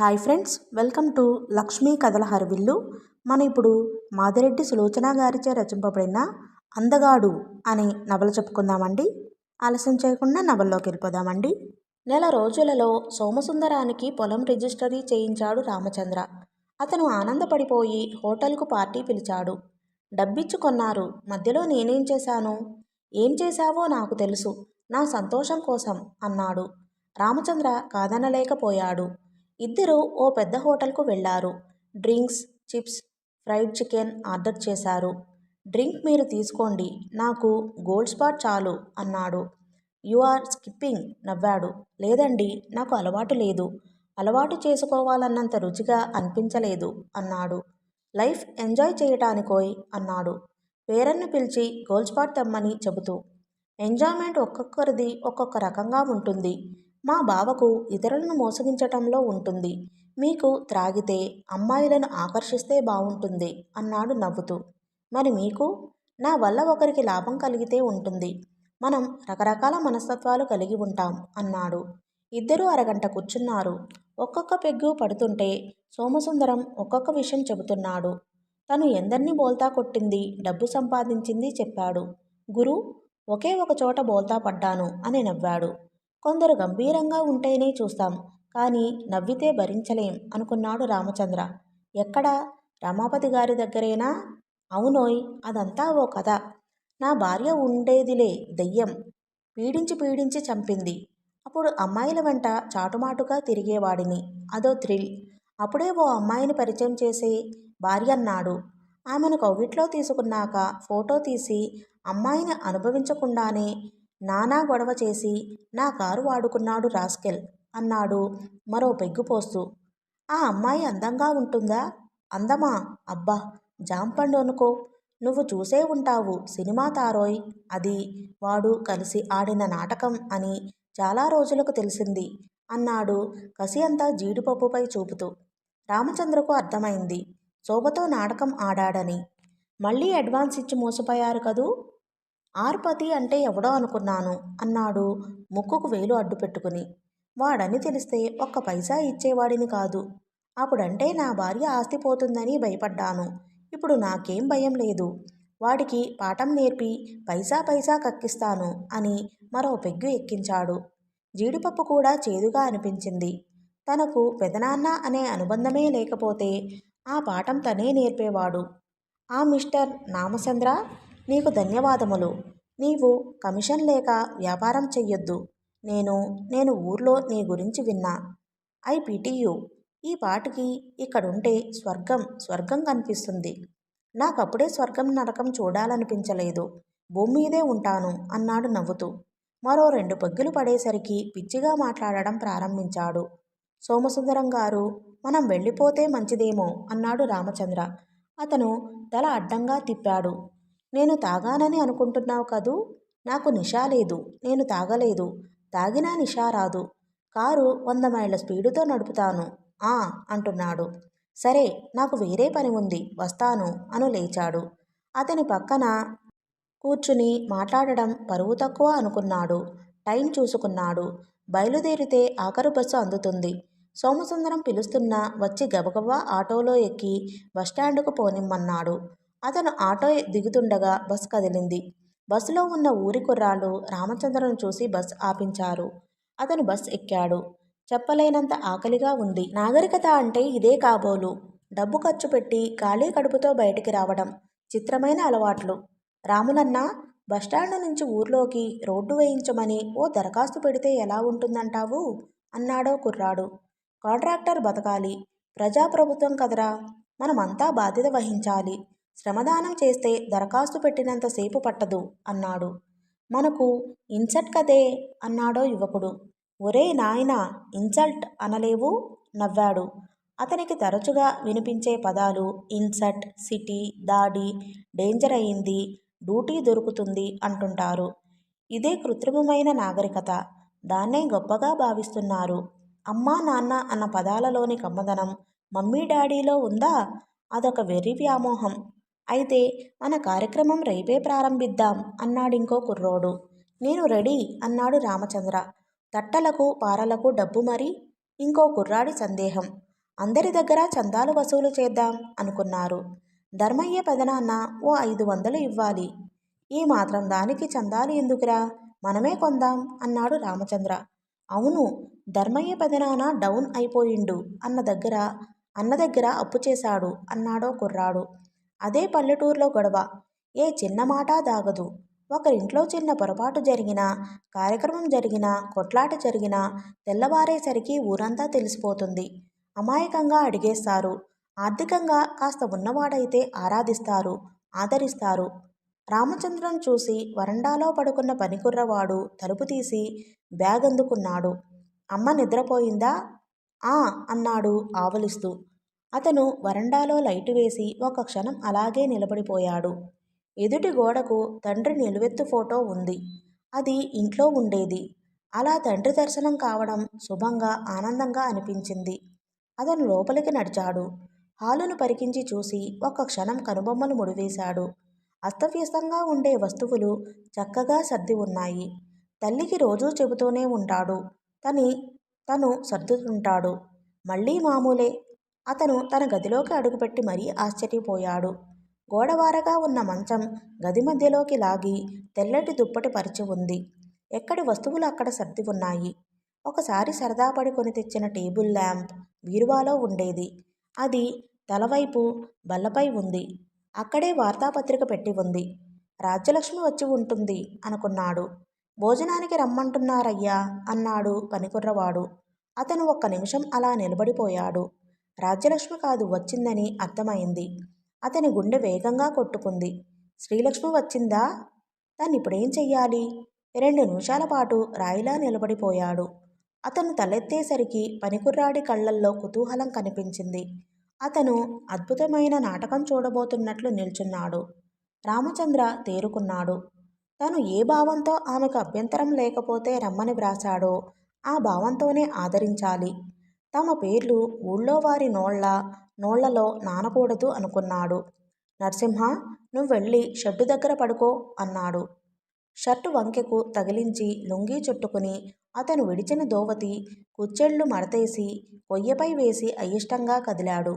Hi friends, welcome to Lakshmi కథల హరివిల్లు. మనం ఇప్పుడు మాదిరెడ్డి సులోచన గారిచే రచింపబడిన అందగాడు అనే నవల చెప్పుకుందామండి. ఆలస్యం చేయకుండా నవల్లోకి వెళ్ళిపోదామండి. నెల రోజులలో సోమసుందరానికి పొలం రిజిస్టరీ చేయించాడు రామచంద్ర. అతను ఆనందపడిపోయి హోటల్కు పార్టీ పిలిచాడు. డబ్బిచ్చుకొన్నారు. మధ్యలో నేనేం చేశాను? ఏం చేశావో నాకు తెలుసు, నా సంతోషం కోసం అన్నాడు. రామచంద్ర కాదనలేకపోయాడు. ఇద్దరూ ఓ పెద్ద హోటల్కు వెళ్లారు. Drinks, chips, fried chicken order చేశారు. డ్రింక్ మీరు తీసుకోండి, నాకు గోల్డ్ స్పాట్ చాలు అన్నాడు. యు ఆర్ స్కిప్పింగ్ నవ్వాడు. లేదండి, నాకు అలవాటు లేదు. అలవాటు చేసుకోవాలన్నంత రుచిగా అనిపించలేదు అన్నాడు. లైఫ్ ఎంజాయ్ చేయటానికోయ్ అన్నాడు పేరన్ను పిలిచి గోల్డ్ స్పాట్ తెమ్మని చెబుతూ. ఎంజాయ్మెంట్ ఒక్కొక్కరిది ఒక్కొక్క రకంగా ఉంటుంది. మా బావకు ఇతరులను మోసగించటంలో ఉంటుంది. మీకు త్రాగితే అమ్మాయిలను ఆకర్షిస్తే బావుంటుంది అన్నాడు నవ్వుతూ. మరి మీకు? నా వల్ల ఒకరికి లాభం కలిగితే ఉంటుంది. మనం రకరకాల మనస్తత్వాలు కలిగి ఉంటాం అన్నాడు. ఇద్దరూ అరగంట కూర్చున్నారు. ఒక్కొక్క పెగ్గు పడుతుంటే సోమసుందరం ఒక్కొక్క విషయం చెబుతున్నాడు. తను ఎందరినీ బోల్తా కొట్టింది, డబ్బు సంపాదించింది చెప్పాడు. గురు, ఒకే ఒక చోట బోల్తా పడ్డాను అని నవ్వాడు. కొందరు గంభీరంగా ఉంటేనే చూస్తాం, కానీ నవ్వితే భరించలేం అనుకున్నాడు రామచంద్ర. ఎక్కడా? రమాపతి గారి దగ్గరేనా? అవునోయ్, అదంతా ఓ కథ. నా భార్య ఉండేదిలే దెయ్యం. పీడించి పీడించి చంపింది. అప్పుడు అమ్మాయిల వెంట చాటుమాటుగా తిరిగేవాడిని. అదో థ్రిల్. అప్పుడే ఓ అమ్మాయిని పరిచయం చేసే భార్యన్నాడు. ఆమెను కౌగిట్లో తీసుకున్నాక ఫోటో తీసి అమ్మాయిని అనుభవించకుండానే నానా గొడవ చేసి నా కారు వాడుకున్నాడు రాస్కెల్ అన్నాడు మరో పెగ్గు పోస్తూ. ఆ అమ్మాయి అందంగా ఉంటుందా? అందమా? అబ్బా, జాంపండు అనుకో. నువ్వు చూసే ఉంటావు, సినిమా తారోయ్. అది వాడు కలిసి ఆడిన నాటకం అని చాలా రోజులకు తెలిసింది అన్నాడు కసి అంతా జీడిపప్పుపై చూపుతూ. రామచంద్రకు అర్థమైంది, శోభతో నాటకం ఆడాడని. మళ్ళీ అడ్వాన్స్ ఇచ్చి మోసపోయారు కదూ. ఆర్పతి అంటే ఎవడో అనుకున్నాను అన్నాడు ముక్కుకు వేలు అడ్డు పెట్టుకుని. వాడని తెలిస్తే ఒక్క పైసా ఇచ్చేవాడిని కాదు. అప్పుడంటే నా భార్య ఆస్తి పోతుందని భయపడ్డాను. ఇప్పుడు నాకేం భయం లేదు. వాడికి పాఠం నేర్పి పైసా పైసా కక్కిస్తాను అని మరో పెగ్గు ఎక్కించాడు. జీడిపప్పు కూడా చేదుగా అనిపించింది. తనకు పెదనాన్న అనే అనుబంధమే లేకపోతే ఆ పాఠం తనే నేర్పేవాడు. ఆ మిస్టర్ నామచంద్ర, నీకు ధన్యవాదములు. నీవు కమిషన్ లేక వ్యాపారం చెయ్యొద్దు. నేను ఊర్లో నీ గురించి విన్నా. ఐ పిటియు. ఈ పాటికి ఇక్కడుంటే స్వర్గం కనిపిస్తుంది. నాకప్పుడే స్వర్గం నరకం చూడాలనిపించలేదు. భూమి మీదే ఉంటాను అన్నాడు నవ్వుతూ. మరో 2 పెగ్గులు పడేసరికి పిచ్చిగా మాట్లాడడం ప్రారంభించాడు. సోమసుందరం గారు, మనం వెళ్ళిపోతే మంచిదేమో అన్నాడు రామచంద్ర. అతను తల అడ్డంగా తిప్పాడు. నేను తాగానని అనుకుంటున్నావు కదూ. నాకు నిషా లేదు. నేను తాగలేదు. తాగినా నిషా రాదు. కారు 100 మైళ్ళ స్పీడుతో నడుపుతాను అంటున్నాడు. సరే, నాకు వేరే పని ఉంది, వస్తాను అను లేచాడు. అతని పక్కన కూర్చుని మాట్లాడడం పరువు తక్కువ అనుకున్నాడు. టైం చూసుకున్నాడు. బయలుదేరితే ఆఖరు బస్సు అందుతుంది. సోమసుందరం పిలుస్తున్నా వచ్చి గబగబా ఆటోలో ఎక్కి బస్టాండుకు పోనిమ్మన్నాడు. అతను ఆటో దిగుతుండగా బస్ కదిలింది. బస్సులో ఉన్న ఊరి కుర్రాళ్ళు రామచంద్రను చూసి బస్ ఆపించారు. అతను బస్ ఎక్కాడు. చెప్పలేనంత ఆకలిగా ఉంది. నాగరికత అంటే ఇదే కాబోలు. డబ్బు ఖర్చు పెట్టి ఖాళీ కడుపుతో బయటికి రావడం. చిత్రమైన అలవాట్లు. రాములన్న, బస్టాండు నుంచి ఊర్లోకి రోడ్డు వేయించమని ఓ దరఖాస్తు పెడితే ఎలా ఉంటుందంటావు అన్నాడో కుర్రాడు. కాంట్రాక్టర్ బతకాలి. ప్రజాప్రభుత్వం కదరా, మనమంతా బాధ్యత వహించాలి. శ్రమదానం చేస్తే దరఖాస్తు పెట్టినంతసేపు పట్టదు అన్నాడు. మనకు ఇన్సల్ట్ కదే అన్నాడో యువకుడు. ఒరే నాయనా, ఇన్సల్ట్ అనలేవు నవ్వాడు. అతనికి తరచుగా వినిపించే పదాలు ఇన్సల్ట్, సిటీ, దాడి, డేంజర్ అయింది, డ్యూటీ దొరుకుతుంది అంటుంటారు. ఇదే కృత్రిమమైన నాగరికత. దాన్నే గొప్పగా భావిస్తున్నారు. అమ్మా నాన్న అన్న పదాలలోని కమ్మదనం మమ్మీ డాడీలో ఉందా? అదొక వెర్రి వ్యామోహం. అయితే మన కార్యక్రమం రేపే ప్రారంభిద్దాం అన్నాడింకో కుర్రోడు. నేను రెడీ అన్నాడు రామచంద్ర. తట్టలకు పారలకు డబ్బు మరి? ఇంకో కుర్రాడి సందేహం. అందరి దగ్గర చందాలు వసూలు చేద్దాం అనుకున్నారు. ధర్మయ్య పెదనాన్న ఓ 500 ఇవ్వాలి. ఈ మాత్రం దానికి చందాలు ఎందుకురా, మనమే కొందాం అన్నాడు రామచంద్ర. అవును, ధర్మయ్య పెదనాన్న డౌన్ అయిపోయిండు అన్న దగ్గర అప్పు చేశాడు అన్నాడో కుర్రాడు. అదే పల్లెటూరులో గొడవ. ఏ చిన్న మాట దాగదు. ఒకరింట్లో చిన్న పొరపాటు జరిగినా, కార్యక్రమం జరిగినా, కొట్లాట జరిగినా తెల్లవారేసరికి ఊరంతా తెలిసిపోతుంది. అమాయకంగా అడిగేస్తారు. ఆర్థికంగా కాస్త ఉన్నవాడైతే ఆరాధిస్తారు, ఆదరిస్తారు. రామచంద్రం చూసి వరండాలో పడుకున్న పనికుర్రవాడు తలుపు తీసి బ్యాగ్ అందుకున్నాడు. అమ్మ నిద్రపోయిందా? ఆ అన్నాడు ఆవలిస్తూ. అతను వరండాలో లైటు వేసి ఒక క్షణం అలాగే నిలబడిపోయాడు. ఎదుటి గోడకు తండ్రి నిలువెత్తు ఫోటో ఉంది. అది ఇంట్లో ఉండేది. అలా తండ్రి దర్శనం కావడం శుభంగా, ఆనందంగా అనిపించింది. అతను లోపలికి నడిచాడు. హాలును పరికించి చూసి ఒక్క క్షణం కనుబొమ్మలు ముడివేశాడు. అస్తవ్యస్తంగా ఉండే వస్తువులు చక్కగా సర్ది ఉన్నాయి. తల్లికి రోజూ చెబుతూనే ఉంటాడు. తను సర్దుతుంటాడు. మళ్ళీ మామూలే. అతను తన గదిలోకి అడుగుపెట్టి మరీ ఆశ్చర్యపోయాడు. గోడవారగా ఉన్న మంచం గది మధ్యలోకి లాగి తెల్లటి దుప్పటి పరిచి ఉంది. ఎక్కడి వస్తువులు అక్కడ సర్ది ఉన్నాయి. ఒకసారి సరదాపడి కొని తెచ్చిన టేబుల్ ల్యాంప్ బీరువాలో ఉండేది. అది తలవైపు బల్లపై ఉంది. అక్కడే వార్తాపత్రిక పెట్టి ఉంది. రాజ్యలక్ష్మి వచ్చి ఉంటుంది అనుకున్నాడు. భోజనానికి రమ్మంటున్నారయ్యా అన్నాడు పనికుర్రవాడు. అతను ఒక్క నిమిషం అలా నిలబడిపోయాడు. రాజ్యలక్ష్మి కాదు వచ్చిందని అర్థమైంది. అతని గుండె వేగంగా కొట్టుకుంది. శ్రీలక్ష్మి వచ్చిందా? తనిప్పుడేం చెయ్యాలి? 2 నిమిషాల పాటు రాయిలా నిలబడిపోయాడు. అతను తలెత్తేసరికి పనికుర్రాడి కళ్ళల్లో కుతూహలం కనిపించింది. అతను అద్భుతమైన నాటకం చూడబోతున్నట్లు నిల్చున్నాడు. రామచంద్ర తేరుకున్నాడు. తను ఏ భావంతో ఆమెకు అభ్యంతరం లేకపోతే రమ్మని వ్రాశాడో ఆ భావంతోనే ఆదరించాలి. తమ పేర్లు ఊళ్ళో వారి నోళ్లలో నానకూడదు అనుకున్నాడు. నరసింహ, నువ్వెళ్ళి షెడ్డు దగ్గర పడుకో అన్నాడు. షర్టు వంకెకు తగిలించి లుంగీ చుట్టుకుని అతను విడిచిన దోవతి కుచ్చెళ్ళు మడతేసి కొయ్యపై వేసి అయిష్టంగా కదిలాడు.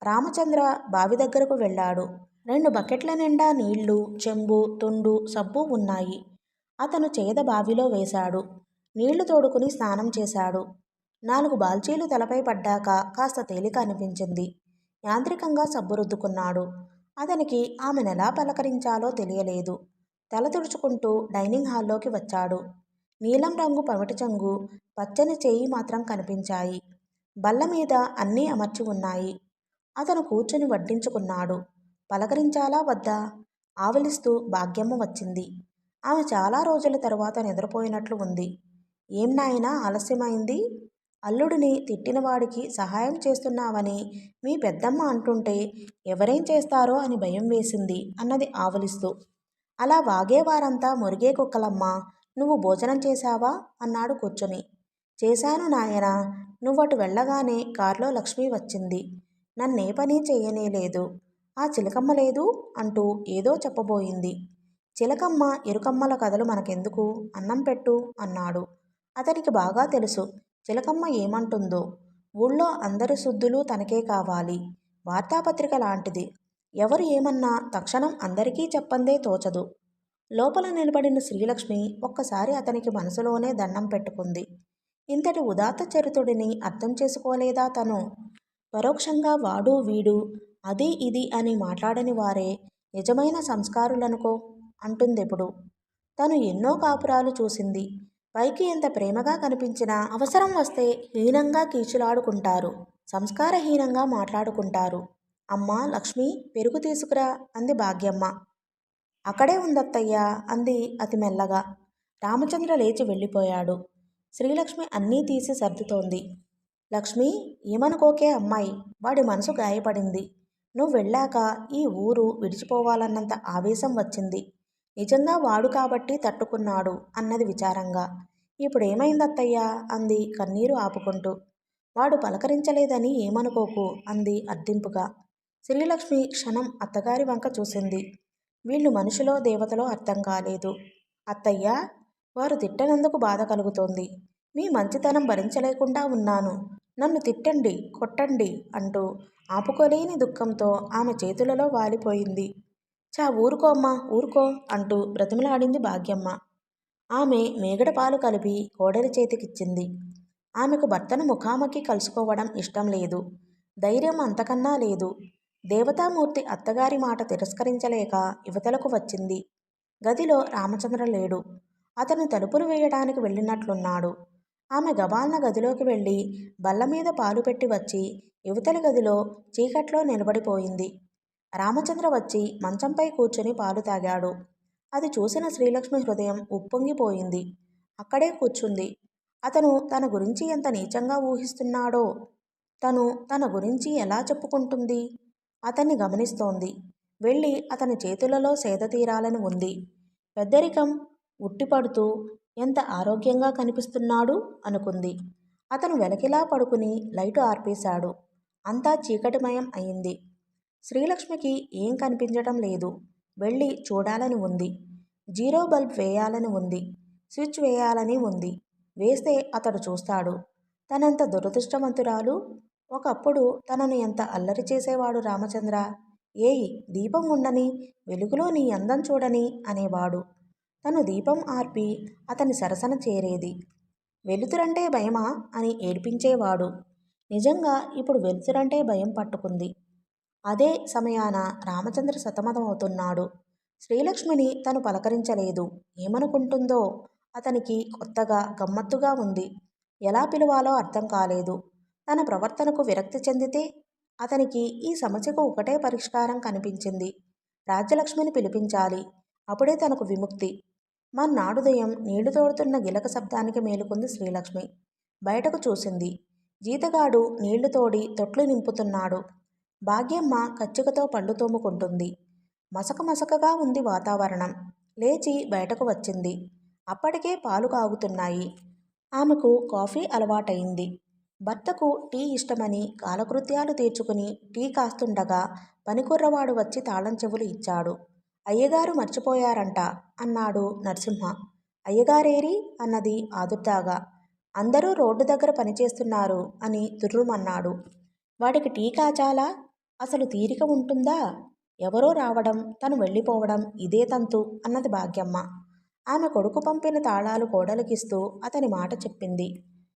రామచంద్ర బావి దగ్గరకు వెళ్ళాడు. 2 బకెట్ల నిండా నీళ్లు, చెంబు, తుండు, సబ్బు ఉన్నాయి. అతను చేద బావిలో వేశాడు. నీళ్లు తోడుకుని స్నానం చేశాడు. 4 బాల్చీలు తలపై పడ్డాక కాస్త తేలిక అనిపించింది. యాంత్రికంగా సబ్బు రుద్దుకున్నాడు. అతనికి ఆమెనెలా పలకరించాలో తెలియలేదు. తల తుడుచుకుంటూ డైనింగ్ హాల్లోకి వచ్చాడు. నీలం రంగు పమిటి చెంగు, పచ్చని చేయి మాత్రం కనిపించాయి. బల్ల మీద అన్నీ అమర్చి ఉన్నాయి. అతను కూర్చుని వడ్డించుకున్నాడు. పలకరించాలా వద్దా? ఆవలిస్తూ భాగ్యమ్మ వచ్చింది. ఆమె చాలా రోజుల తరువాత నిద్రపోయినట్లు ఉంది. ఏం నాయనా ఆలస్యమైంది? అల్లుడిని తిట్టినవాడికి సహాయం చేస్తున్నావని మీ పెద్దమ్మ అంటుంటే ఎవరేం చేస్తారో అని భయం వేసింది అన్నది ఆవలిస్తూ. అలా వాగేవారంతా మురిగే కుక్కలమ్మా. నువ్వు భోజనం చేశావా అన్నాడు కూర్చుని. చేశాను నాయనా. నువ్వటు వెళ్ళగానే కారులో లక్ష్మి వచ్చింది. నన్నే పని చెయ్యనేలేదు. ఆ చిలకమ్మ లేదు అంటూ ఏదో చెప్పబోయింది. చిలకమ్మ ఎరుకమ్మల కథలు మనకెందుకు, అన్నం పెట్టు అన్నాడు. అతనికి బాగా తెలుసు చిలకమ్మ ఏమంటుందో. ఊళ్ళో అందరి శుద్ధులు తనకే కావాలి. వార్తాపత్రిక లాంటిది. ఎవరు ఏమన్నా తక్షణం అందరికీ చెప్పందే తోచదు. లోపల నిలబడిన శ్రీలక్ష్మి ఒక్కసారి అతనికి మనసులోనే దండం పెట్టుకుంది. ఇంతటి ఉదాత్త చరితుడిని అర్థం చేసుకోలేదా తను? పరోక్షంగా వాడు వీడు అది ఇది అని మాట్లాడని వారే నిజమైన సంస్కారులనుకో అంటుందెప్పుడు. తను ఎన్నో కాపురాలు చూసింది. పైకి ఎంత ప్రేమగా కనిపించినా అవసరం వస్తే హీనంగా కీచులాడుకుంటారు, సంస్కారహీనంగా మాట్లాడుకుంటారు. అమ్మా లక్ష్మి, పెరుగు తీసుకురా అంది భాగ్యమ్మ. అక్కడే ఉందత్తయ్యా అంది అతి మెల్లగా. రామచంద్ర లేచి వెళ్ళిపోయాడు. శ్రీలక్ష్మి అన్నీ తీసి సర్దుతోంది. లక్ష్మి, ఏమనుకోకే అమ్మాయి, వాడి మనసు గాయపడింది. నువ్వు వెళ్ళాక ఈ ఊరు విడిచిపోవాలన్నంత ఆవేశం వచ్చింది. నిజంగా వాడు కాబట్టి తట్టుకున్నాడు అన్నది విచారంగా. ఇప్పుడేమైందత్తయ్యా అంది కన్నీరు ఆపుకుంటూ. వాడు పలకరించలేదని ఏమనుకోకు అంది అర్థింపుగా. శ్రీలక్ష్మి క్షణం అత్తగారి వంక చూసింది. వీళ్ళు మనుషులో దేవతలో అర్థం కాలేదు. అత్తయ్యా, వారు తిట్టనందుకు బాధ కలుగుతోంది. మీ మంచితనం భరించలేకుండా ఉన్నాను. నన్ను తిట్టండి, కొట్టండి అంటూ ఆపుకోలేని దుఃఖంతో ఆమె చేతులలో వాలిపోయింది. చా ఊరుకో అమ్మా, ఊరుకో అంటూ బ్రతిమలాడింది భాగ్యమ్మ. ఆమె మేగడ పాలు కలిపి కోడలి చేతికిచ్చింది. ఆమెకు భర్తను ముఖాముఖి కలుసుకోవడం ఇష్టం లేదు. ధైర్యం అంతకన్నా లేదు. దేవతామూర్తి అత్తగారి మాట తిరస్కరించలేక యువతలకు వచ్చింది. గదిలో రామచంద్ర లేడు. అతను తలుపులు వేయడానికి వెళ్ళినట్లున్నాడు. ఆమె గబాల్న గదిలోకి వెళ్ళి బల్లమీద పాలు పెట్టి వచ్చి యువతలి గదిలో చీకట్లో నిలబడిపోయింది. రామచంద్ర వచ్చి మంచంపై కూర్చుని పాలు తాగాడు. అది చూసిన శ్రీలక్ష్మి హృదయం ఉప్పొంగిపోయింది. అక్కడే కూర్చుంది. అతను తన గురించి ఎంత నీచంగా ఊహిస్తున్నాడో, తను తన గురించి ఎలా చెప్పుకుంటుంది? అతన్ని గమనిస్తోంది. వెళ్ళి అతని చేతులలో సేద తీరాలని ఉంది. పెద్దరికం ఉట్టిపడుతూ ఎంత ఆరోగ్యంగా కనిపిస్తున్నాడు అనుకుంది. అతను వెలకిలా పడుకుని లైటు ఆర్పేశాడు. అంతా చీకటిమయం అయింది. శ్రీలక్ష్మికి ఏం కనిపించటం లేదు. వెళ్ళి చూడాలని ఉంది. జీరో బల్బ్ వేయాలని ఉంది. స్విచ్ వేయాలని ఉంది. వేస్తే అతడు చూస్తాడు. తనెంత దురదృష్టవంతురాలు. ఒకప్పుడు తనను ఎంత అల్లరి చేసేవాడు రామచంద్ర. ఏయ్, దీపం ఉండని, వెలుగులో నీ అందం చూడని అనేవాడు. తను దీపం ఆర్పి అతని సరసన చేరేది. వెలుతురంటే భయమా అని ఏడ్పించేవాడు. నిజంగా ఇప్పుడు వెలుతురంటే భయం పట్టుకుంది. అదే సమయాన రామచంద్ర సతమతమవుతున్నాడు. శ్రీలక్ష్మిని తను పలకరించలేదు. ఏమనుకుంటుందో? అతనికి కొత్తగా గమ్మత్తుగా ఉంది. ఎలా పిలవాలో అర్థం కాలేదు. తన ప్రవర్తనకు విరక్తి చెందితే? అతనికి ఈ సమస్యకు ఒకటే పరిష్కారం కనిపించింది. రాజ్యలక్ష్మిని పిలిపించాలి. అప్పుడే తనకు విముక్తి. మర్నాడుదయం నీళ్లు తోడుతున్న గిలక శబ్దానికి మేలుకుంది శ్రీలక్ష్మి. బయటకు చూసింది. జీతగాడు నీళ్లు తోడి తొట్లు నింపుతున్నాడు. భాగ్యమ్మ కచ్చికతో పళ్ళు తోముకుంటుంది. మసకమసకగా ఉంది వాతావరణం. లేచి బయటకు వచ్చింది. అప్పటికే పాలు కాగుతున్నాయి. ఆమెకు కాఫీ అలవాటైంది. భర్తకు టీ ఇష్టమని కాలకృత్యాలు తీర్చుకుని టీ కాస్తుండగా పనికుర్రవాడు వచ్చి తాళం చెవులు ఇచ్చాడు. అయ్యగారు మర్చిపోయారంట అన్నాడు నరసింహ. అయ్యగారేరి అన్నది ఆదుర్దాగా. అందరూ రోడ్డు దగ్గర పనిచేస్తున్నారు అని తుర్రుమన్నాడు. వాడికి టీ కాచాలా? అసలు తీరిక ఉంటుందా? ఎవరో రావడం, తను వెళ్ళిపోవడం ఇదే తంతు అన్నది భాగ్యమ్మ. ఆమె కొడుకు పంపిన తాళాలు కోడలికిస్తూ అతని మాట చెప్పింది.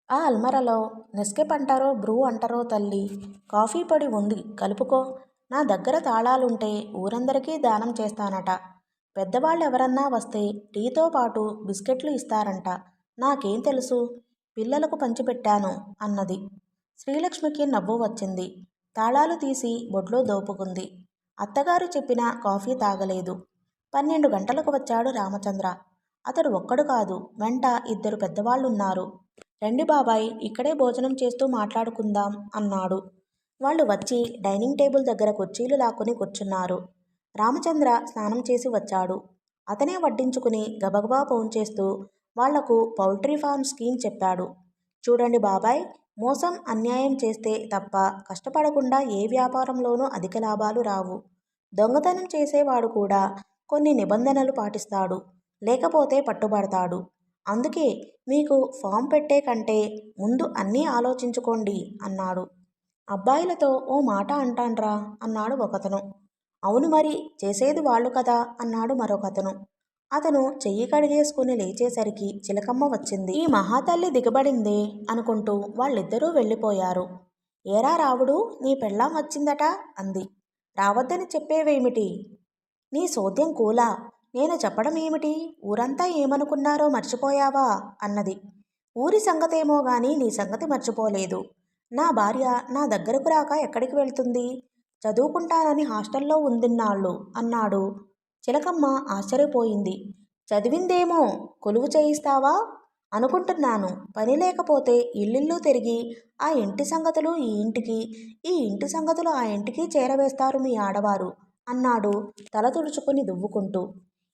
ఆ అల్మరలో నెస్కెఫ్ అంటారో బ్రూ అంటారో తల్లి, కాఫీ పొడి ఉంది, కలుపుకో. నా దగ్గర తాళాలుంటే ఊరందరికీ దానం చేస్తానట. పెద్దవాళ్ళెవరన్నా వస్తే టీతో పాటు బిస్కెట్లు ఇస్తారంట. నాకేం తెలుసు? పిల్లలకు పంచిపెట్టాను అన్నది. శ్రీలక్ష్మికి నవ్వు వచ్చింది. తాళాలు తీసి బొడ్లో దోపుకుంది. అత్తగారు చెప్పిన కాఫీ తాగలేదు. 12 గంటలకు వచ్చాడు రామచంద్ర. అతడు ఒక్కడు కాదు, వెంట 2 పెద్దవాళ్ళున్నారు. రండి బాబాయ్, ఇక్కడే భోజనం చేస్తూ మాట్లాడుకుందాం అన్నాడు. వాళ్ళు వచ్చి డైనింగ్ టేబుల్ దగ్గర కుర్చీలు లాక్కుని కూర్చున్నారు. రామచంద్ర స్నానం చేసి వచ్చాడు. అతనే వడ్డించుకుని గబగబా భోంచేస్తూ వాళ్లకు పౌల్ట్రీ ఫార్మ్ స్కీమ్ చెప్పాడు. చూడండి బాబాయ్, మోసం అన్యాయం చేస్తే తప్ప కష్టపడకుండా ఏ వ్యాపారంలోనూ అధిక లాభాలు రావు. దొంగతనం చేసేవాడు కూడా కొన్ని నిబంధనలు పాటిస్తాడు, లేకపోతే పట్టుబడతాడు. అందుకే మీకు ఫామ్ పెట్టే కంటే ముందు అన్నీ ఆలోచించుకోండి అన్నాడు. అబ్బాయిలతో ఓ మాట అంటాన్రా అన్నాడు ఒకతను. అవును మరి, చేసేది వాళ్ళు కదా అన్నాడు మరొకతను. అతను చెయ్యి కడిగేసుకుని లేచేసరికి చిలకమ్మ వచ్చింది. ఈ మహాతల్లి దిగబడిందే అనుకుంటూ వాళ్ళిద్దరూ వెళ్ళిపోయారు. ఏరా రావుడు, నీ పెళ్ళాం వచ్చిందట అంది. రావద్దని చెప్పేవేమిటి? నీ సోద్యం కూలా, నేను చెప్పడం ఏమిటి? ఊరంతా ఏమనుకున్నారో మర్చిపోయావా అన్నది. ఊరి సంగతేమో గాని నీ సంగతి మర్చిపోలేదు. నా భార్య నా దగ్గరకు రాక ఎక్కడికి వెళ్తుంది? చదువుకుంటానని హాస్టల్లో ఉందిన్నాళ్ళు అన్నాడు. చిలకమ్మ ఆశ్చర్యపోయింది. చదివిందేమో కొలువు చేయిస్తావా అనుకుంటున్నాను. పని లేకపోతే ఇల్లిల్లు తిరిగి ఆ ఇంటి సంగతులు ఈ ఇంటికి, ఈ ఇంటి సంగతులు ఆ ఇంటికి చేరవేస్తారు మీ ఆడవారు అన్నాడు తల తుడుచుకుని దువ్వుకుంటూ.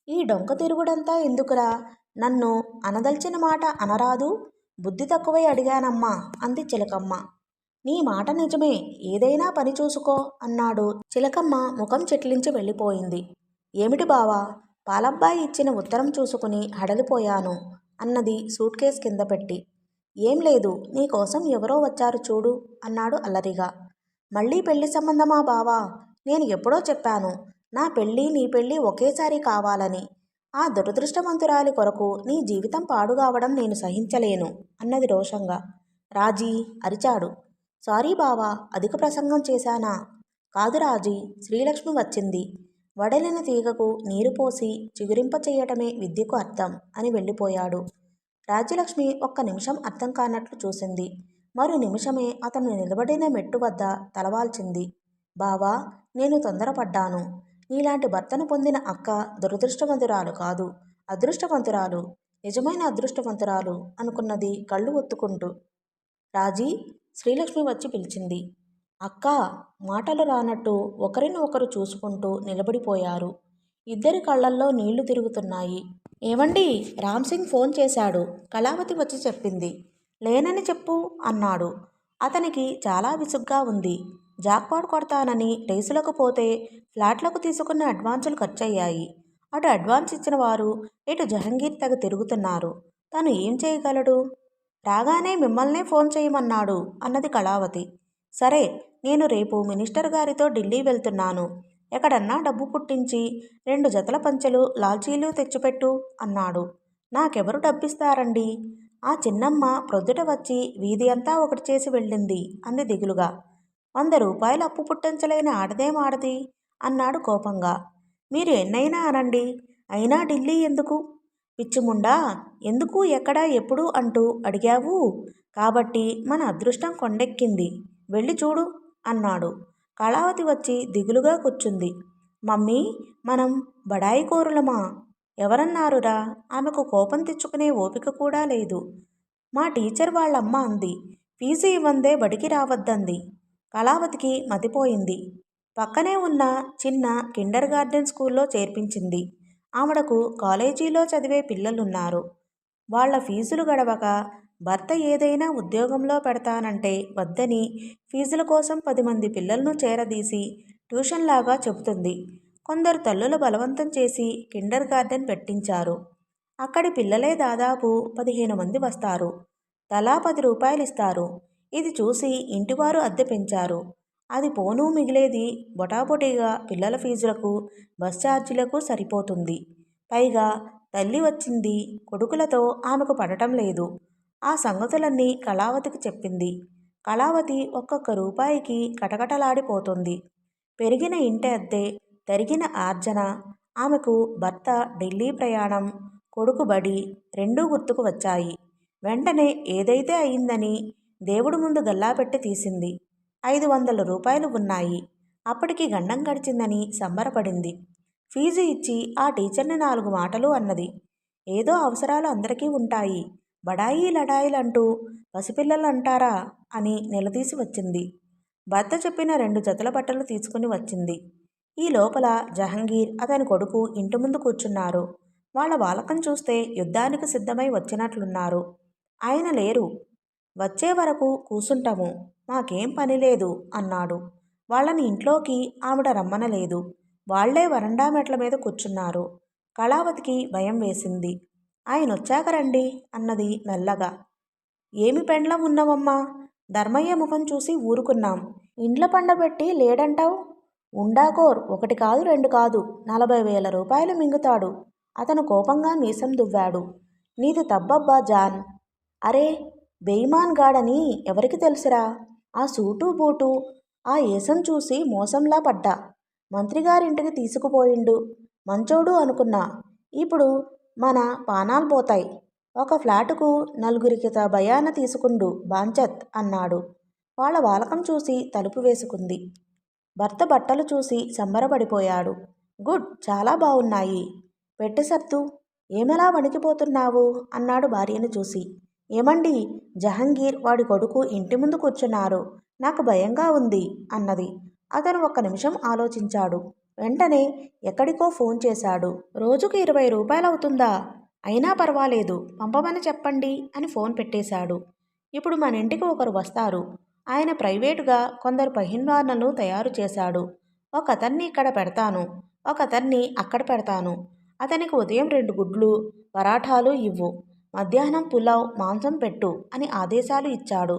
ఈ డొంక తిరుగుడంతా ఎందుకురా? నన్ను అనదల్చిన మాట అనరాదు. బుద్ధి తక్కువై అడిగానమ్మా అంది చిలకమ్మ. నీ మాట నిజమే, ఏదైనా పని చూసుకో అన్నాడు. చిలకమ్మ ముఖం చిట్లించి వెళ్ళిపోయింది. ఏమిటి బావా? పాలబ్బాయి ఇచ్చిన ఉత్తరం చూసుకుని హడలిపోయాను అన్నది సూట్ కేస్ కింద పెట్టి. ఏం లేదు, నీకోసం ఎవరో వచ్చారు చూడు అన్నాడు అల్లరిగా. మళ్ళీ పెళ్లి సంబంధమా బావా? నేను ఎప్పుడో చెప్పాను నా పెళ్ళి నీ పెళ్ళి ఒకేసారి కావాలని. ఆ దురదృష్టవంతురాలి కొరకు నీ జీవితం పాడుగావడం నేను సహించలేను అన్నది రోషంగా. రాజీ అరిచాడు. సారీ బావా, అధిక ప్రసంగం చేశానా? కాదు రాజీ, శ్రీలక్ష్మి వచ్చింది. వడలిన తీగకు నీరు పోసి చిగురింప చేయటమే విద్యకు అర్థం అని వెళ్ళిపోయాడు. రాజ్యలక్ష్మి ఒక్క నిమిషం అర్థం కానట్లు చూసింది. మరో నిమిషమే అతను నిలబడిన మెట్టు వద్ద తలవాల్చింది. బావా, నేను తొందరపడ్డాను. నీలాంటి భర్తను పొందిన అక్క దురదృష్టవంతురాలు కాదు, అదృష్టవంతురాలు, నిజమైన అదృష్టవంతురాలు అనుకున్నది కళ్ళు ఒత్తుకుంటూ. రాజీ, శ్రీలక్ష్మి వచ్చి పిలిచింది. అక్కా! మాటలు రానట్టు ఒకరిని ఒకరు చూసుకుంటూ నిలబడిపోయారు. ఇద్దరి కళ్ళల్లో నీళ్లు తిరుగుతున్నాయి. ఏవండి, రామ్సింగ్ ఫోన్ చేశాడు. కళావతి వచ్చి చెప్పింది. లేనని చెప్పు అన్నాడు. అతనికి చాలా విసుగ్గా ఉంది. జాక్పాట్ కొడతానని రేసులకు పోతే ఫ్లాట్లకు తీసుకున్న అడ్వాన్సులు ఖర్చయ్యాయి. అటు అడ్వాన్స్ ఇచ్చిన వారు ఇటు జహంగీర్ తెగ తిరుగుతున్నారు. తను ఏం చేయగలడు? రాగానే మిమ్మల్నే ఫోన్ చేయమన్నాడు అన్నది కళావతి. సరే, నేను రేపు మినిస్టర్ గారితో ఢిల్లీ వెళ్తున్నాను. ఎక్కడన్నా డబ్బు పుట్టించి 2 జతల పంచెలు లాల్చీలు తెచ్చిపెట్టు అన్నాడు. నాకెవరు డబ్బిస్తారండి? ఆ చిన్నమ్మ ప్రొద్దుట వచ్చి వీధి అంతా ఒకటి చేసి వెళ్ళింది అంది దిగులుగా. 100 రూపాయలు అప్పు పుట్టించలేని ఆడదేం ఆడది అన్నాడు కోపంగా. మీరు ఎన్నైనా అనండి, అయినా ఢిల్లీ ఎందుకు? పిచ్చిముండా, ఎందుకు ఎక్కడ ఎప్పుడు అంటూ అడిగావు కాబట్టి మన అదృష్టం కొండెక్కింది, వెళ్ళి చూడు అన్నాడు. కళావతి వచ్చి దిగులుగా కూర్చుంది. మమ్మీ, మనం బడాయికోరులమా? ఎవరన్నారురా? ఆమెకు కోపం తెచ్చుకునే ఓపిక కూడా లేదు. మా టీచర్ వాళ్ళమ్మ అంది. ఫీజు ఇవ్వందే బడికి రావద్దంది. కళావతికి మతిపోయింది. పక్కనే ఉన్న చిన్న కిండర్ గార్డెన్ స్కూల్లో చేర్పించింది. ఆవిడకు కాలేజీలో చదివే పిల్లలున్నారు. వాళ్ల ఫీజులు గడవక భర్త ఏదైనా ఉద్యోగంలో పెడతానంటే వద్దని ఫీజుల కోసం 10 మంది పిల్లలను చేరదీసి ట్యూషన్లాగా చెబుతుంది. కొందరు తల్లులు బలవంతం చేసి కిండర్ గార్డెన్ పెట్టించారు. అక్కడి పిల్లలే దాదాపు 15 మంది వస్తారు. తలా 10 రూపాయలు ఇస్తారు. ఇది చూసి ఇంటివారు అద్దె పెంచారు. అది పోనూ మిగిలేది బొటాబొటీగా పిల్లల ఫీజులకు, బస్ ఛార్జీలకు సరిపోతుంది. పైగా తల్లి వచ్చింది, కొడుకులతో ఆమెకు పడటం లేదు. ఆ సంగతులన్నీ కళావతికి చెప్పింది. కళావతి ఒక్కొక్క రూపాయికి కటకటలాడిపోతుంది. పెరిగిన ఇంటి అద్దె, తరిగిన ఆర్జన, ఆమెకు భర్త ఢిల్లీ ప్రయాణం, కొడుకు బడి రెండూ గుర్తుకు వచ్చాయి. వెంటనే ఏదైతే అయిందని దేవుడి ముందు గల్లాపెట్టి తీసింది. 500 రూపాయలు ఉన్నాయి. అప్పటికి గండం గడిచిందని సంబరపడింది. ఫీజు ఇచ్చి ఆ టీచర్ని 4 మాటలు అన్నది. ఏదో అవసరాలు అందరికీ ఉంటాయి, బడాయి లడాయిలంటూ పసిపిల్లలు అంటారా అని నిలదీసి వచ్చింది. భర్త చెప్పిన 2 జతల బట్టలు తీసుకుని వచ్చింది. ఈ లోపల జహంగీర్, అతని కొడుకు ఇంటి ముందు కూర్చున్నారు. వాళ్ళ వాలకం చూస్తే యుద్ధానికి సిద్ధమై వచ్చినట్లున్నారు. ఆయన లేరు. వచ్చే వరకు కూసుంటాము, మాకేం పని లేదు అన్నాడు. వాళ్ళని ఇంట్లోకి ఆవిడ రమ్మనలేదు. వాళ్లే వరండా మెట్ల మీద కూర్చున్నారు. కళావతికి భయం వేసింది. ఆయనొచ్చాక రండి అన్నది మెల్లగా. ఏమి పెండ్లం ఉన్నవమ్మా? ధర్మయ్య ముఖం చూసి ఊరుకున్నాం. ఇండ్ల పండబెట్టి లేడంటావు? ఉండాకోర్, 1 కాదు 2 కాదు, 40,000 రూపాయలు మింగుతాడు. అతను కోపంగా మీసం దువ్వాడు. నీది తబ్బబ్బా జాన్. అరే, బెయిమాన్ గాడని ఎవరికి తెలుసురా? ఆ సూటు బూటు, ఆ ఏసం చూసి మోసంలా పడ్డా. మంత్రిగారింటికి తీసుకుపోయిండు. మంచోడు అనుకున్నా. ఇప్పుడు మన పానాలు పోతాయి. ఒక ఫ్లాటుకు 4 భయాన తీసుకుండు బాంచత్ అన్నాడు. వాళ్ళ వాలకం చూసి తలుపు వేసుకుంది. భర్త బట్టలు చూసి సంబరపడిపోయాడు. గుడ్, చాలా బాగున్నాయి. పెట్టె సర్దు. ఏమెలా వణికిపోతున్నావు అన్నాడు భార్యను చూసి. ఏమండి, జహంగీర్ వాడి కొడుకు ఇంటి ముందు కూర్చున్నారు. నాకు భయంగా ఉంది అన్నది. అతను 1 నిమిషం ఆలోచించాడు. వెంటనే ఎక్కడికో ఫోన్ చేశాడు. రోజుకు 20 రూపాయలవుతుందా? అయినా పర్వాలేదు, పంపమని చెప్పండి అని ఫోన్ పెట్టేశాడు. ఇప్పుడు మన ఇంటికి ఒకరు వస్తారు. ఆయన ప్రైవేటుగా కొందరు పహిన్వార్లను తయారు చేశాడు. ఒకతన్ని ఇక్కడ పెడతాను, ఒకతన్ని అక్కడ పెడతాను. అతనికి ఉదయం 2 గుడ్లు పరాఠాలు ఇవ్వు. మధ్యాహ్నం పులావ్ మాంసం పెట్టు అని ఆదేశాలు ఇచ్చాడు.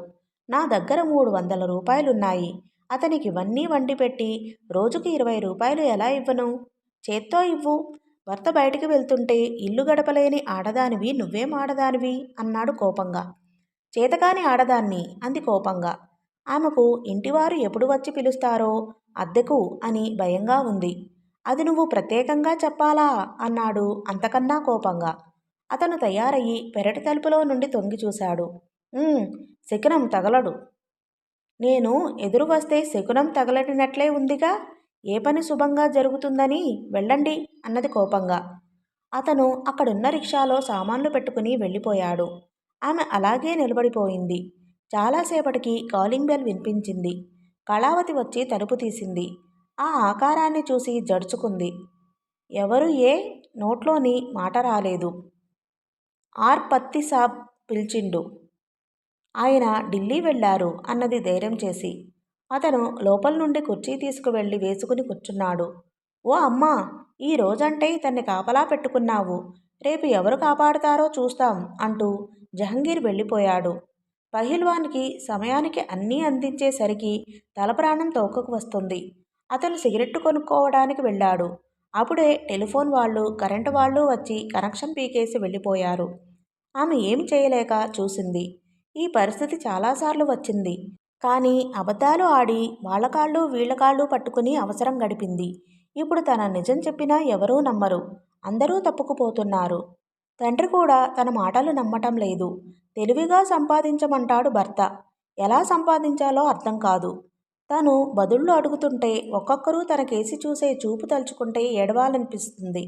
నా దగ్గర 300 రూపాయలున్నాయి. అతనికి ఇవన్నీ వండి పెట్టి రోజుకు 20 రూపాయలు ఎలా ఇవ్వను? చేత్తో ఇవ్వు. భర్త బయటికి వెళ్తుంటే ఇల్లు గడపలేని ఆడదానివి నువ్వేం ఆడదానివి అన్నాడు కోపంగా. చేతకాని ఆడదాన్ని అంది కోపంగా. ఆమెకు ఇంటివారు ఎప్పుడు వచ్చి పిలుస్తారో అద్దెకు అని భయంగా ఉంది. అది నువ్వు ప్రత్యేకంగా చెప్పాలా అన్నాడు అంతకన్నా కోపంగా. అతను తయారయ్యి పెరటి తలుపులో నుండి తొంగి చూశాడు. శకునం తగలడు. నేను ఎదురు వస్తే శకునం తగలడినట్లే ఉందిగా. ఏ పని శుభంగా జరుగుతుందని వెళ్ళండి అన్నది కోపంగా. అతను అక్కడున్న రిక్షాలో సామాన్లు పెట్టుకుని వెళ్ళిపోయాడు. ఆమె అలాగే నిలబడిపోయింది. చాలాసేపటికి కాలింగ్ బెల్ వినిపించింది. కళావతి వచ్చి తలుపు తీసింది. ఆ ఆకారాన్ని చూసి జడుచుకుంది. ఎవరు? నోట్లోని మాట రాలేదు. పత్తి సాబ్ పిలిచిండు. ఆయన ఢిల్లీ వెళ్ళారు అన్నది ధైర్యం చేసి. అతను లోపల నుండి కుర్చీ తీసుకువెళ్ళి వేసుకుని కూర్చున్నాడు. ఓ అమ్మా, ఈ రోజంటే ఇతన్ని కాపలా పెట్టుకున్నావు. రేపు ఎవరు కాపాడుతారో చూస్తాం అంటూ జహంగీర్ వెళ్ళిపోయాడు. పహిల్వాన్కి సమయానికి అన్నీ అందించేసరికి తలప్రాణం తోకకు వస్తుంది. అతను సిగరెట్టు కొనుక్కోవడానికి వెళ్ళాడు. అప్పుడే టెలిఫోన్ వాళ్ళు కరెంటు వాళ్ళు వచ్చి కనెక్షన్ పీకేసి వెళ్ళిపోయారు. ఆమె ఏమి చేయలేక చూసింది. ఈ పరిస్థితి చాలాసార్లు వచ్చింది. కానీ అబద్ధాలు ఆడి వాళ్ళ కాళ్ళు వీళ్ళ కాళ్ళు పట్టుకుని అవసరం గడిపింది. ఇప్పుడు తన నిజం చెప్పినా ఎవరూ నమ్మరు. అందరూ తప్పుకుపోతున్నారు. తండ్రి కూడా తన మాటలు నమ్మటం లేదు. తెలివిగా సంపాదించమంటాడు భర్త. ఎలా సంపాదించాలో అర్థం కాదు. తను బదుళ్ళు అడుగుతుంటే ఒక్కొక్కరూ తన కేసి చూసే చూపు తలుచుకుంటే ఏడవాలనిపిస్తుంది.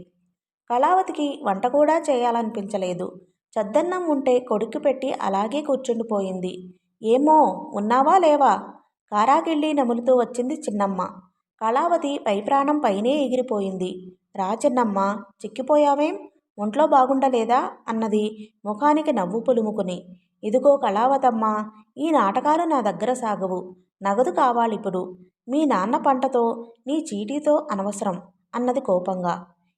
కళావతికి వంట కూడా చేయాలనిపించలేదు. చద్దన్నం ఉంటే కొడుక్కి పెట్టి అలాగే కూర్చుండిపోయింది. ఏమో, ఉన్నావా లేవా? కారాగిళ్ళి నములుతూ వచ్చింది చిన్నమ్మ. కళావతి పై ప్రాణం పైనే ఎగిరిపోయింది. రా చిన్నమ్మ, చిక్కిపోయావేం? ఒంట్లో బాగుండలేదా అన్నది ముఖానికి నవ్వు పులుముకుని. ఇదిగో కళావతమ్మ, ఈ నాటకాలు నా దగ్గర సాగవు. నగదు కావాలిప్పుడు. మీ నాన్న పంటతో నీ చీటీతో అనవసరం అన్నది కోపంగా.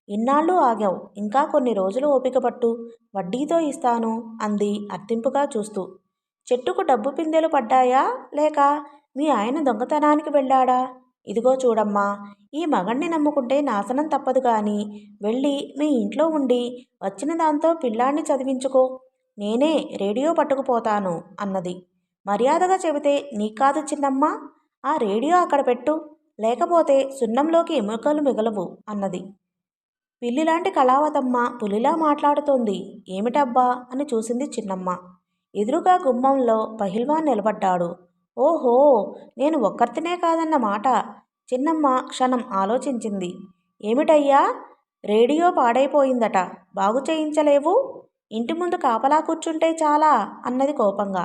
ఇన్నాళ్ళు ఆగావు, ఇంకా కొన్ని రోజులు ఓపిక పట్టు, వడ్డీతో ఇస్తాను అంది అర్థింపుగా చూస్తూ. చెట్టుకు డబ్బు పిందెలు పడ్డాయా, లేక మీ ఆయన దొంగతనానికి వెళ్ళాడా? ఇదిగో చూడమ్మా, ఈ మగణ్ణి నమ్ముకుంటే నాశనం తప్పదు కానీ వెళ్ళి మీ ఇంట్లో ఉండి వచ్చిన దాంతో పిల్లాన్ని చదివించుకో. నేనే రేడియో పట్టుకుపోతాను అన్నది. మర్యాదగా చెబితే నీకాదు చిన్నమ్మ, ఆ రేడియో అక్కడ పెట్టు, లేకపోతే సున్నంలోకి ఎముకలు మిగలవు అన్నది. పిల్లిలాంటి కళావతమ్మ పులిలా మాట్లాడుతోంది. ఏమిటబ్బా అని చూసింది చిన్నమ్మ. ఎదురుగా గుమ్మంలో పహిల్వాన్ నిలబడ్డాడు. ఓహో, నేను ఒక్కర్తినే కాదన్నమాట. చిన్నమ్మ క్షణం ఆలోచించింది. ఏమిటయ్యా? రేడియో పాడైపోయిందట, బాగు చేయించలేవు? ఇంటి ముందు కాపలా కూర్చుంటే చాలా అన్నది కోపంగా.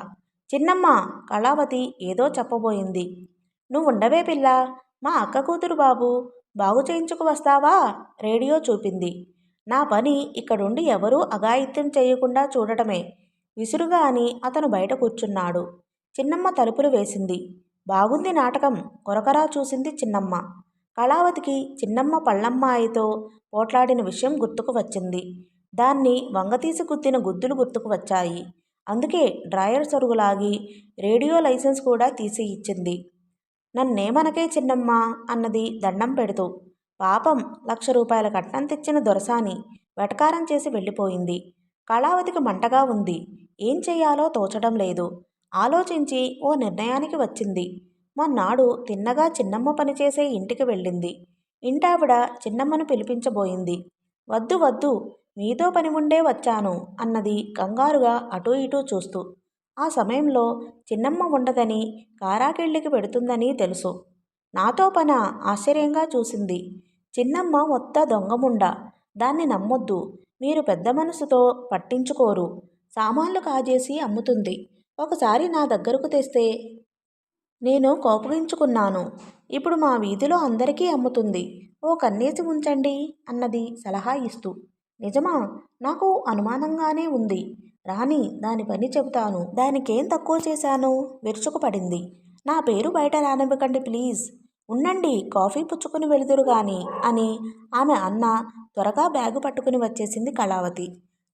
చిన్నమ్మ, కళావతి ఏదో చెప్పబోయింది. నువ్వుండవే పిల్ల, మా అక్క కూతురు బాబు, బాగు చేయించుకు వస్తావా? రేడియో చూపింది. నా పని ఇక్కడుండి ఎవరూ అఘాయిత్యం చేయకుండా చూడటమే. విసురుగా అని అతను బయట కూర్చున్నాడు. చిన్నమ్మ తలుపులు వేసింది. బాగుంది నాటకం, కొరకరా చూసింది చిన్నమ్మ. కళావతికి చిన్నమ్మ పళ్ళమ్మాయితో పోట్లాడిన విషయం గుర్తుకు వచ్చింది. దాన్ని వంగతీసి గుద్దిన గుద్దులు గుర్తుకు వచ్చాయి. అందుకే డ్రాయర్ సొరుగులాగి రేడియో లైసెన్స్ కూడా తీసి ఇచ్చింది. నన్నేమనకే చిన్నమ్మ అన్నది దండం పెడుతూ. పాపం, 1,00,000 రూపాయల కట్నం తెచ్చిన దొరసాని వెటకారం చేసి వెళ్ళిపోయింది. కళావతికి మంటగా ఉంది. ఏం చెయ్యాలో తోచడం లేదు. ఆలోచించి ఓ నిర్ణయానికి వచ్చింది. మొన్నాడు తిన్నగా చిన్నమ్మ పనిచేసే ఇంటికి వెళ్ళింది. ఇంటావిడ చిన్నమ్మను పిలిపించబోయింది. వద్దు వద్దు, మీతో పని ఉండే వచ్చాను అన్నది కంగారుగా అటూ ఇటూ చూస్తూ. ఆ సమయంలో చిన్నమ్మ ఉండదని, కారాకెళ్ళికి పెడుతుందని తెలుసు. నాతో పన ఆశ్చర్యంగా చూసింది. చిన్నమ్మ మొత్త దొంగముండ, దాన్ని నమ్మొద్దు. మీరు పెద్ద మనసుతో పట్టించుకోరు. సామాన్లు కాజేసి అమ్ముతుంది. ఒకసారి నా దగ్గరకు తెస్తే నేను కోపగించుకున్నాను. ఇప్పుడు మా వీధిలో అందరికీ అమ్ముతుంది. ఓ కన్నేసి ఉంచండి అన్నది సలహా ఇస్తూ. నిజమా? నాకు అనుమానంగానే ఉంది. రాణి, దాని పని చెబుతాను. దానికేం తక్కువ చేశాను? విరుచుకుపడింది. నా పేరు బయట రానివ్వకండి ప్లీజ్. ఉండండి, కాఫీ పుచ్చుకుని వెళుదురు గాని అని ఆమె అన్న త్వరగా బ్యాగు పట్టుకుని వచ్చేసింది కళావతి.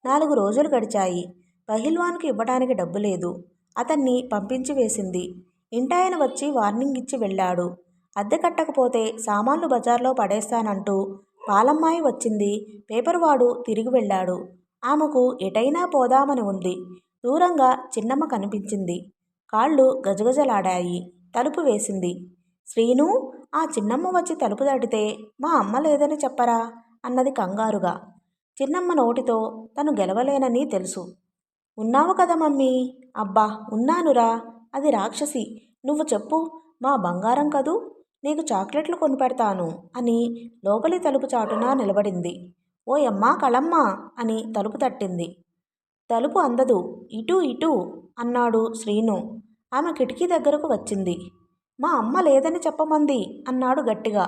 4 రోజులు గడిచాయి. పహిల్వాన్కి ఇవ్వడానికి డబ్బు లేదు. అతన్ని పంపించి వేసింది. ఇంటాయన వచ్చి వార్నింగ్ ఇచ్చి వెళ్ళాడు. అద్దె కట్టకపోతే సామాన్లు బజార్లో పడేస్తానంటూ పాలమ్మాయి వచ్చింది. పేపర్వాడు తిరిగి వెళ్ళాడు. ఆమెకు ఎటైనా పోదామని ఉంది. దూరంగా చిన్నమ్మ కనిపించింది. కాళ్ళు గజగజలాడాయి. తలుపు వేసింది. శ్రీను, ఆ చిన్నమ్మ వచ్చి తలుపు తడితే మా అమ్మ లేదని చెప్పరా అన్నది కంగారుగా. చిన్నమ్మ నోటితో తను గెలవలేనని తెలుసు. ఉన్నావు కదా మమ్మీ. అబ్బా ఉన్నానురా. అది రాక్షసి. నువ్వు చెప్పు. మా బంగారం కదూ. నీకు చాక్లెట్లు కొనిపెడతాను అని లోపలి తలుపు చాటున నిలబడింది. ఓయమ్మా కళమ్మా అని తలుపు తట్టింది. తలుపు అందదు. ఇటు ఇటు అన్నాడు శ్రీను. ఆమె కిటికీ దగ్గరకు వచ్చింది. మా అమ్మ లేదని చెప్పమంది అన్నాడు గట్టిగా.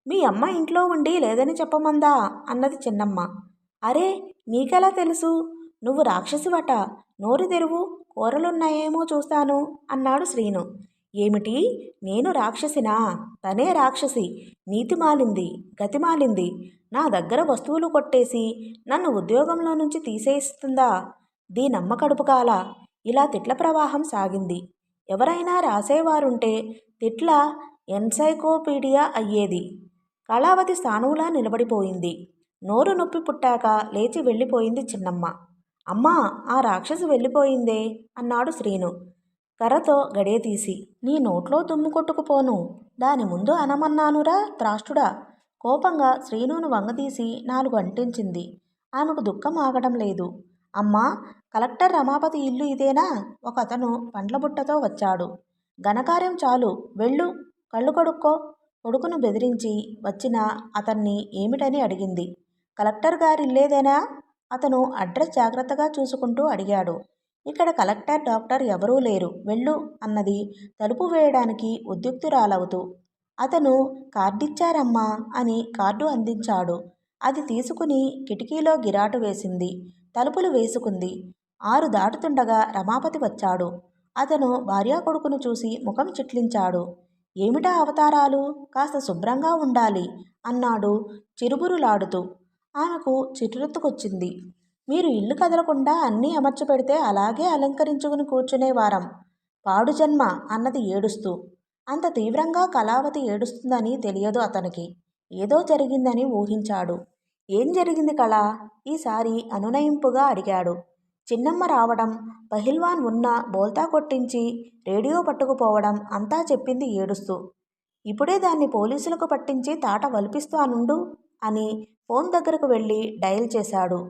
మీ అమ్మ ఇంట్లో ఉండి లేదని చెప్పమందా అన్నది చిన్నమ్మ. అరే, నీకెలా తెలుసు? నువ్వు రాక్షసివట. నోరు తెరువు, కూరలున్నాయేమో చూస్తాను అన్నాడు శ్రీను. ఏమిటి? నేను రాక్షసినా? తనే రాక్షసి. నీతిమాలింది, గతిమాలింది. నా దగ్గర వస్తువులు కొట్టేసి నన్ను ఉద్యోగంలో నుంచి తీసేస్తుందా? దీనమ్మ కడుపు కాల. ఇలా తిట్ల ప్రవాహం సాగింది. ఎవరైనా రాసేవారుంటే తిట్ల ఎన్సైక్లోపీడియా అయ్యేది. కళావతి స్థానువులా నిలబడిపోయింది. నోరు నొప్పి పుట్టాక లేచి వెళ్ళిపోయింది చిన్నమ్మ. అమ్మా, ఆ రాక్షసి వెళ్ళిపోయిందే అన్నాడు శ్రీను కర్రతో గడియ తీసి. నీ నోట్లో దుమ్ము కొట్టుకుపోను. దాని ముందు అనమన్నానురా త్రాష్టుడా. కోపంగా శ్రీనును వంగదీసి 4 అంటించింది. ఆమెకు దుఃఖం ఆగడం లేదు. అమ్మా, కలెక్టర్ రమాపతి ఇల్లు ఇదేనా? ఒకతను పండ్లబుట్టతో వచ్చాడు. ఘనకార్యం చాలు, వెళ్ళు, కళ్ళు కడుక్కో. కొడుకును బెదిరించి వచ్చిన అతన్ని ఏమిటని అడిగింది. కలెక్టర్ గారిల్లేదేనా? అతను అడ్రస్ జాగ్రత్తగా చూసుకుంటూ అడిగాడు. ఇక్కడ కలెక్టర్, డాక్టర్ ఎవరూ లేరు, వెళ్ళు అన్నది తలుపు వేయడానికి ఉద్యుక్తురాలవుతూ. అతను కార్డిచ్చారమ్మా అని కార్డు అందించాడు. అది తీసుకుని కిటికీలో గిరాటు వేసింది. తలుపులు వేసుకుంది. 6 దాటుతుండగా రమాపతి వచ్చాడు. అతను భార్యాకొడుకును చూసి ముఖం చిట్లించాడు. ఏమిటా అవతారాలు? కాస్త శుభ్రంగా ఉండాలి అన్నాడు చిరుబురులాడుతూ. ఆమెకు చిర్రెత్తుకొచ్చింది. మీరు ఇల్లు కదలకుండా అన్నీ అమర్చి పెడితే అలాగే అలంకరించుకుని కూర్చునేవారం. పాడు జన్మ అన్నది ఏడుస్తూ. అంత తీవ్రంగా కళావతి ఏడుస్తుందని తెలియదు అతనికి. ఏదో జరిగిందని ఊహించాడు. ఏం జరిగింది కళా? ఈసారి అనునయింపుగా అడిగాడు. చిన్నమ్మ రావడం, పహిల్వాన్ ఉన్న బోల్తా కొట్టించి రేడియో పట్టుకుపోవడం అంతా చెప్పింది ఏడుస్తూ. ఇప్పుడే దాన్ని పోలీసులకు పట్టించి తాట వలిపిస్తానుండు అని ఫోన్ దగ్గరకు వెళ్ళి డయల్ చేశాడు.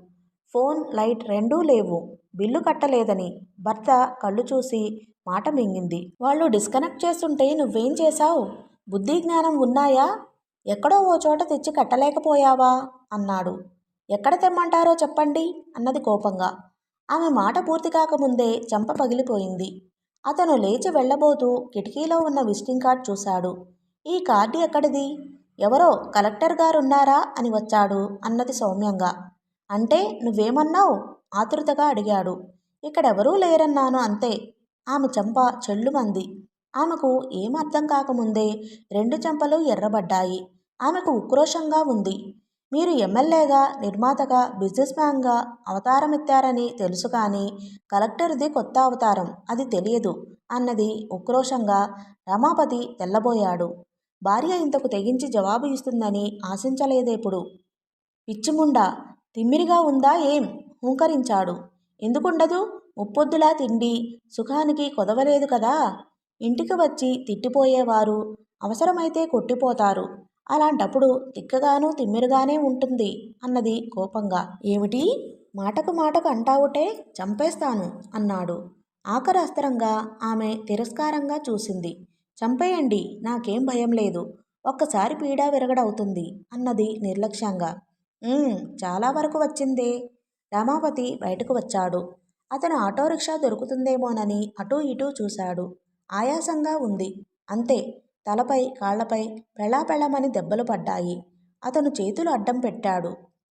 ఫోన్, లైట్ రెండూ లేవు. బిల్లు కట్టలేదని భర్త కళ్ళు చూసి మాట మింగింది. వాళ్ళు డిస్కనెక్ట్ చేస్తుంటే నువ్వేం చేశావు? బుద్ధి జ్ఞానం ఉన్నాయా? ఎక్కడో ఓ చోట తెచ్చి కట్టలేకపోయావా అన్నాడు. ఎక్కడ తెమ్మంటారో చెప్పండి అన్నది కోపంగా. ఆమె మాట పూర్తి కాకముందే చెంప పగిలిపోయింది. అతను లేచి వెళ్ళబోతూ కిటికీలో ఉన్న విజిటింగ్ కార్డ్ చూశాడు. ఈ కార్డు ఎక్కడిది? ఎవరో కలెక్టర్ గారున్నారా అని వచ్చాడు అన్నది సౌమ్యంగా. అంటే నువ్వేమన్నావు? ఆతృతగా అడిగాడు. ఇక్కడెవరూ లేరన్నాను అంతే. ఆమె చెంప చెల్లుమంది. ఆమెకు ఏం అర్థం కాకముందే 2 చెంపలు ఎర్రబడ్డాయి. ఆమెకు ఉక్రోషంగా ఉంది. మీరు ఎమ్మెల్యేగా, నిర్మాతగా, బిజినెస్ మ్యాన్గా అవతారమెత్తారని తెలుసు కానీ కలెక్టర్ది కొత్త అవతారం, అది తెలియదు అన్నది ఉక్రోషంగా. రమాపతి తెల్లబోయాడు. భార్య ఇంతకు తెగించి జవాబు ఇస్తుందని ఆశించలేదెప్పుడు. పిచ్చిముండా, తిమ్మిరిగా ఉందా ఏం? హూంకరించాడు. ఎందుకుండదు? ముప్పొద్దులా తిండి, సుఖానికి కొదవలేదు కదా. ఇంటికి వచ్చి తిట్టిపోయేవారు, అవసరమైతే కొట్టిపోతారు. అలాంటప్పుడు తిక్కగానూ తిమ్మిరిగానే ఉంటుంది అన్నది కోపంగా. ఏమిటి? మాటకు మాటకు అంటావుటే చంపేస్తాను అన్నాడు. ఆఖరి అస్త్రంగా ఆమె తిరస్కారంగా చూసింది. చంపేయండి, నాకేం భయం లేదు. ఒక్కసారి పీడా విరగడవుతుంది అన్నది నిర్లక్ష్యంగా. చాలా వరకు వచ్చిందే. రమాపతి బయటకు వచ్చాడు. అతను ఆటోరిక్షా దొరుకుతుందేమోనని అటూ ఇటూ చూశాడు. ఆయాసంగా ఉంది. అంతే. తలపై, కాళ్లపై పెళాపెళమని దెబ్బలు పడ్డాయి. అతను చేతులు అడ్డం పెట్టాడు.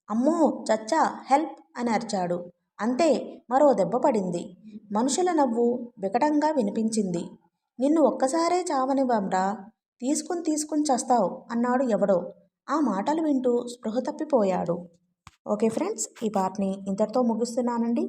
అమ్మో, చచ్చా, హెల్ప్ అని అరిచాడు. అంతే, మరో దెబ్బ పడింది. మనుషుల నవ్వు వికటంగా వినిపించింది. నిన్ను ఒక్కసారే చావనివ్వంరా, తీసుకుని చస్తావు అన్నాడు ఎవడో. ఆ మాటలు వింటూ స్పృహ తప్పిపోయాడు. ఓకే ఫ్రెండ్స్, ఈ పార్ట్ని ఇంతటితో ముగిస్తున్నానండి.